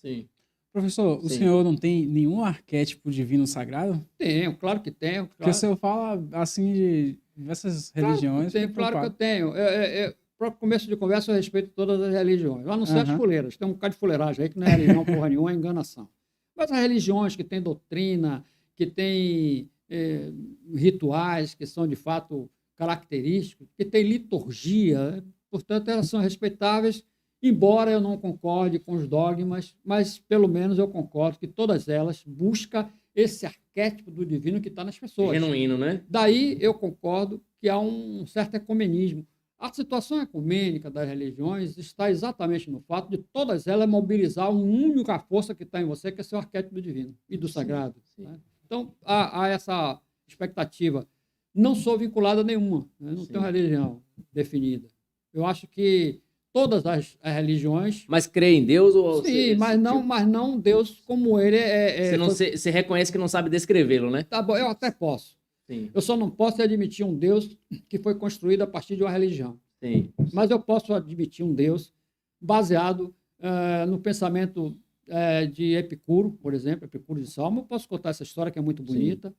Sim. Professor, o Sim. senhor não tem nenhum arquétipo divino sagrado? Tenho, claro que tenho. Porque o Claro, senhor fala, assim, de diversas claro que religiões. tenho, Fico claro que eu preocupado. tenho. Para começo de conversa, eu respeito todas as religiões. A não ser as Aham. fuleiras. Tem um bocado de fuleiragem aí que não é religião porra nenhuma, é enganação. Mas as religiões que têm doutrina, que têm rituais que são de fato característicos, que têm liturgia, portanto, elas são respeitáveis, embora eu não concorde com os dogmas, mas pelo menos eu concordo que todas elas buscam esse arquétipo do divino que está nas pessoas. Genuíno, né? Daí eu concordo que há um certo ecumenismo. A situação ecumênica das religiões está exatamente no fato de todas elas mobilizar uma única força que está em você, que é seu arquétipo divino e do sagrado. Sim. Né? Então, há essa expectativa. Não sou vinculado a nenhuma, né? Não tenho religião definida. Eu acho que todas as religiões. Mas crê em Deus ou Sim, mas não Deus como ele Você, não, você reconhece que não sabe descrevê-lo, né? Tá bom, eu até posso. Sim. Eu só não posso admitir um Deus que foi construído a partir de uma religião. Sim. Mas eu posso admitir um Deus baseado no pensamento de Epicuro, por exemplo, Epicuro de Salmo. Eu posso contar essa história que é muito bonita.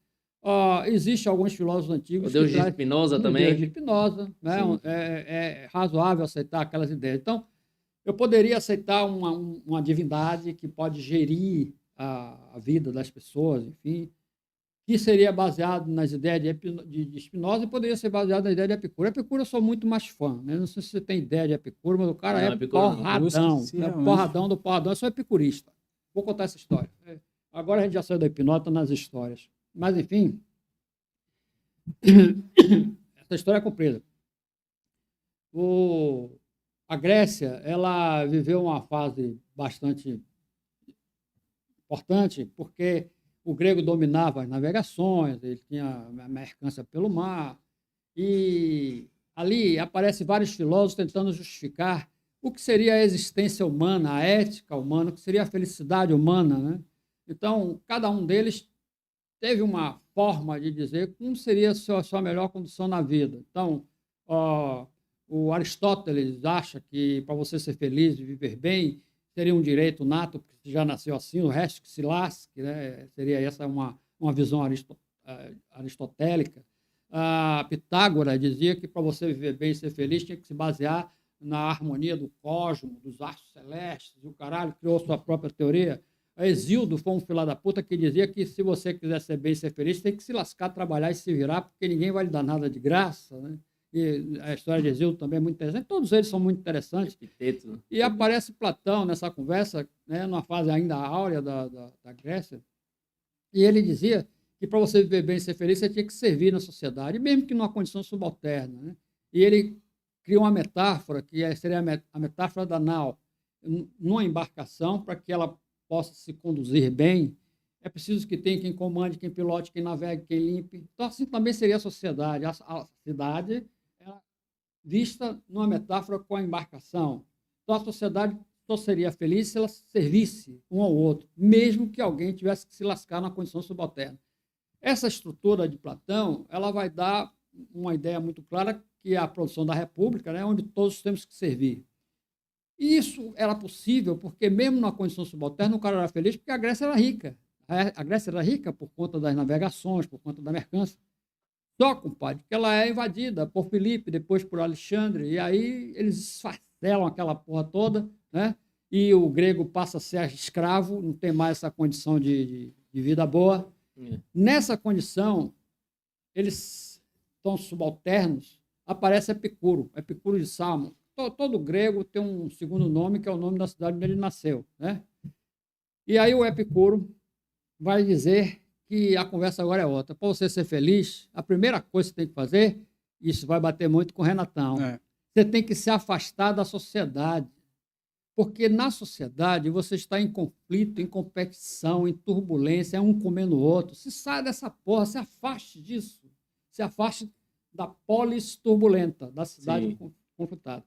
Existem alguns filósofos antigos. O Deus de Spinoza também. O Deus de Spinoza. Né? É razoável aceitar aquelas ideias. Então, eu poderia aceitar uma divindade que pode gerir a vida das pessoas, enfim, que seria baseado nas ideias de Spinoza e poderia ser baseado na ideia de Epicuro. Epicuro eu sou muito mais fã, né? Não sei se você tem ideia de Epicuro, mas o cara Não, é Epicuro não. porradão, Sim, né? realmente. Porradão do porradão. Eu sou epicurista. Vou contar essa história. Agora a gente já saiu da hipnose, tá nas histórias. Mas, enfim, essa história é comprida. A Grécia, ela viveu uma fase bastante importante, porque o grego dominava as navegações, ele tinha a mercância pelo mar, e ali aparecem vários filósofos tentando justificar o que seria a existência humana, a ética humana, o que seria a felicidade humana, né? Então, cada um deles teve uma forma de dizer como seria a sua melhor condição na vida. Então, o Aristóteles acha que para você ser feliz e viver bem, seria um direito nato, porque já nasceu assim, o resto que se lasque, né? Seria essa uma visão aristotélica. Pitágoras dizia que para você viver bem e ser feliz tinha que se basear na harmonia do cosmos, dos astros celestes, e o caralho criou sua própria teoria. Exildo foi um filho da puta que dizia que se você quiser ser bem e ser feliz, tem que se lascar, trabalhar e se virar, porque ninguém vai lhe dar nada de graça, né? E a história de Exildo também é muito interessante. Todos eles são muito interessantes. E aparece Platão nessa conversa, né, numa fase ainda áurea da Grécia, e ele dizia que para você viver bem e ser feliz, você tinha que servir na sociedade, mesmo que numa condição subalterna, né? E ele criou uma metáfora, que seria a metáfora da nau. Numa embarcação, para que ela possa se conduzir bem, é preciso que tenha quem comande, quem pilote, quem navegue, quem limpe. Então, assim também seria a sociedade. A cidade vista numa metáfora com a embarcação. Então, a sociedade só seria feliz se ela servisse um ao outro, mesmo que alguém tivesse que se lascar na condição subalterna. Essa estrutura de Platão, ela vai dar uma ideia muito clara, que é a produção da República, né, onde todos temos que servir. E isso era possível porque, mesmo na condição subalterna, o cara era feliz porque a Grécia era rica. A Grécia era rica por conta das navegações, por conta da mercância. Só, compadre, que ela é invadida por Filipe, depois por Alexandre, e aí eles esfacelam aquela porra toda, né? E o grego passa a ser escravo, não tem mais essa condição de vida boa. Nessa condição, eles estão subalternos, aparece Epicuro de Salmo. Todo grego tem um segundo nome, que é o nome da cidade onde ele nasceu, né? E aí o Epicuro vai dizer que a conversa agora é outra. Para você ser feliz, a primeira coisa que você tem que fazer, isso vai bater muito com o Renatão, você tem que se afastar da sociedade. Porque na sociedade você está em conflito, em competição, em turbulência, é um comendo o outro. Se sai dessa porra, se afaste disso. Se afaste da polis turbulenta, da cidade conflitada.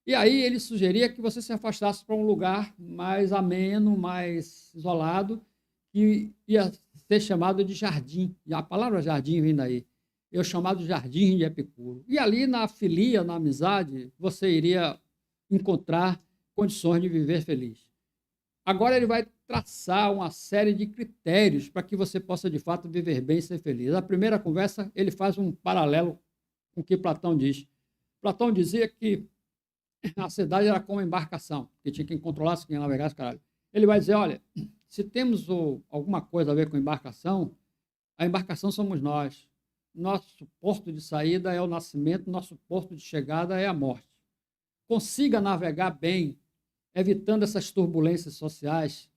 E aí ele sugeria que você se afastasse para um lugar mais ameno, mais isolado, que ia ser chamado de jardim. E a palavra jardim vem daí. É o chamado jardim de Epicuro. E ali, na filia, na amizade, você iria encontrar condições de viver feliz. Agora ele vai traçar uma série de critérios para que você possa, de fato, viver bem e ser feliz. A primeira conversa, ele faz um paralelo com o que Platão diz. Platão dizia que a cidade era como embarcação, que tinha quem controlasse, quem navegasse, caralho. Ele vai dizer, olha, se temos alguma coisa a ver com embarcação, a embarcação somos nós. Nosso porto de saída é o nascimento, nosso porto de chegada é a morte. Consiga navegar bem, evitando essas turbulências sociais,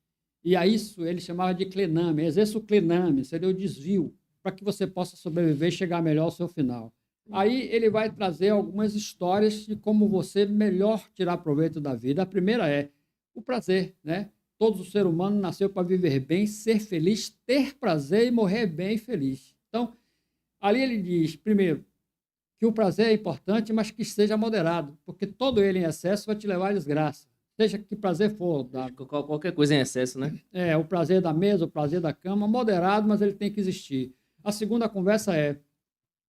e a isso ele chamava de clename. Exerça o clename, seria o desvio, para que você possa sobreviver e chegar melhor ao seu final. Aí ele vai trazer algumas histórias de como você melhor tirar proveito da vida. A primeira é o prazer, né? Todo ser humano nasceu para viver bem, ser feliz, ter prazer e morrer bem e feliz. Então, ali ele diz, primeiro, que o prazer é importante, mas que seja moderado, porque todo ele em excesso vai te levar à desgraça. Seja que prazer for. Qualquer coisa em excesso, né? O prazer da mesa, o prazer da cama, moderado, mas ele tem que existir. A segunda conversa é,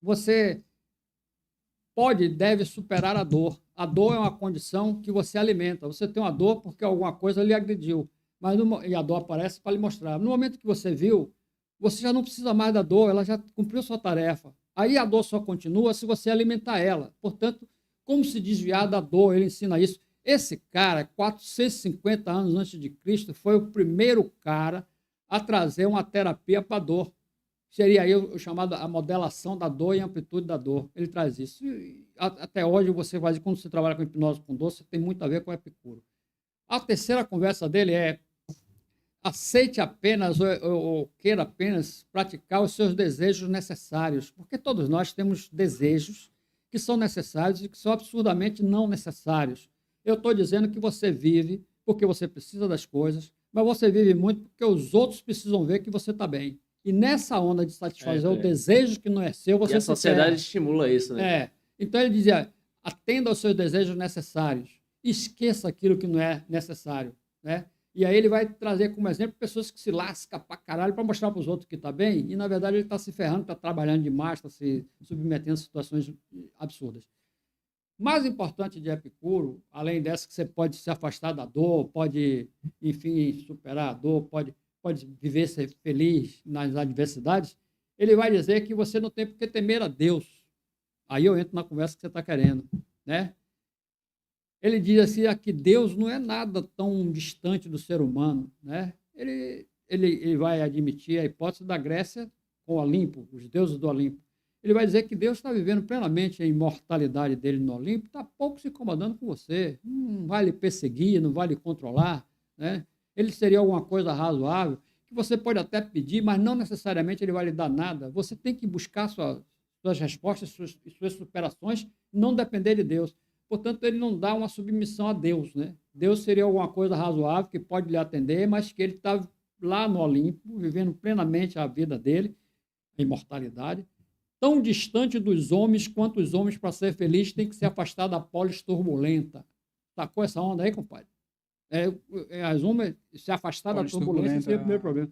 você pode e deve superar a dor. A dor é uma condição que você alimenta. Você tem uma dor porque alguma coisa lhe agrediu, e a dor aparece para lhe mostrar. No momento que você viu, você já não precisa mais da dor, ela já cumpriu sua tarefa. Aí a dor só continua se você alimentar ela. Portanto, como se desviar da dor? Ele ensina isso. Esse cara, 450 anos antes de Cristo, foi o primeiro cara a trazer uma terapia para a dor. Seria aí o chamado a modelação da dor e a amplitude da dor. Ele traz isso. E até hoje, você vai, quando você trabalha com hipnose com dor, você tem muito a ver com o Epicuro. A terceira conversa dele é aceite apenas ou queira apenas praticar os seus desejos necessários, porque todos nós temos desejos que são necessários e que são absurdamente não necessários. Eu estou dizendo que você vive porque você precisa das coisas, mas você vive muito porque os outros precisam ver que você está bem. E nessa onda de satisfazer o desejo que não é seu, você E a sociedade estimula isso, né? Então ele dizia, atenda aos seus desejos necessários, esqueça aquilo que não é necessário, né? E aí ele vai trazer como exemplo pessoas que se lascam pra caralho para mostrar para os outros que está bem, e na verdade ele está se ferrando, está trabalhando demais, está se submetendo a situações absurdas. Mais importante de Epicuro, além dessa que você pode se afastar da dor, pode, enfim, superar a dor, pode viver, ser feliz nas adversidades, ele vai dizer que você não tem por que temer a Deus. Aí eu entro na conversa que você está querendo, né? Ele diz assim, que Deus não é nada tão distante do ser humano, né? Ele vai admitir a hipótese da Grécia com o Olimpo, os deuses do Olimpo. Ele vai dizer que Deus está vivendo plenamente a imortalidade dele no Olimpo, está pouco se incomodando com você, não vai lhe perseguir, não vai lhe controlar, né? Ele seria alguma coisa razoável, que você pode até pedir, mas não necessariamente ele vai lhe dar nada. Você tem que buscar suas respostas, suas superações, não depender de Deus. Portanto, ele não dá uma submissão a Deus, né? Deus seria alguma coisa razoável que pode lhe atender, mas que ele está lá no Olimpo, vivendo plenamente a vida dele, a imortalidade, tão distante dos homens quanto os homens, para ser feliz, têm que se afastar da polis turbulenta. Sacou essa onda aí, compadre? As homens se afastar da turbulência seria o primeiro problema.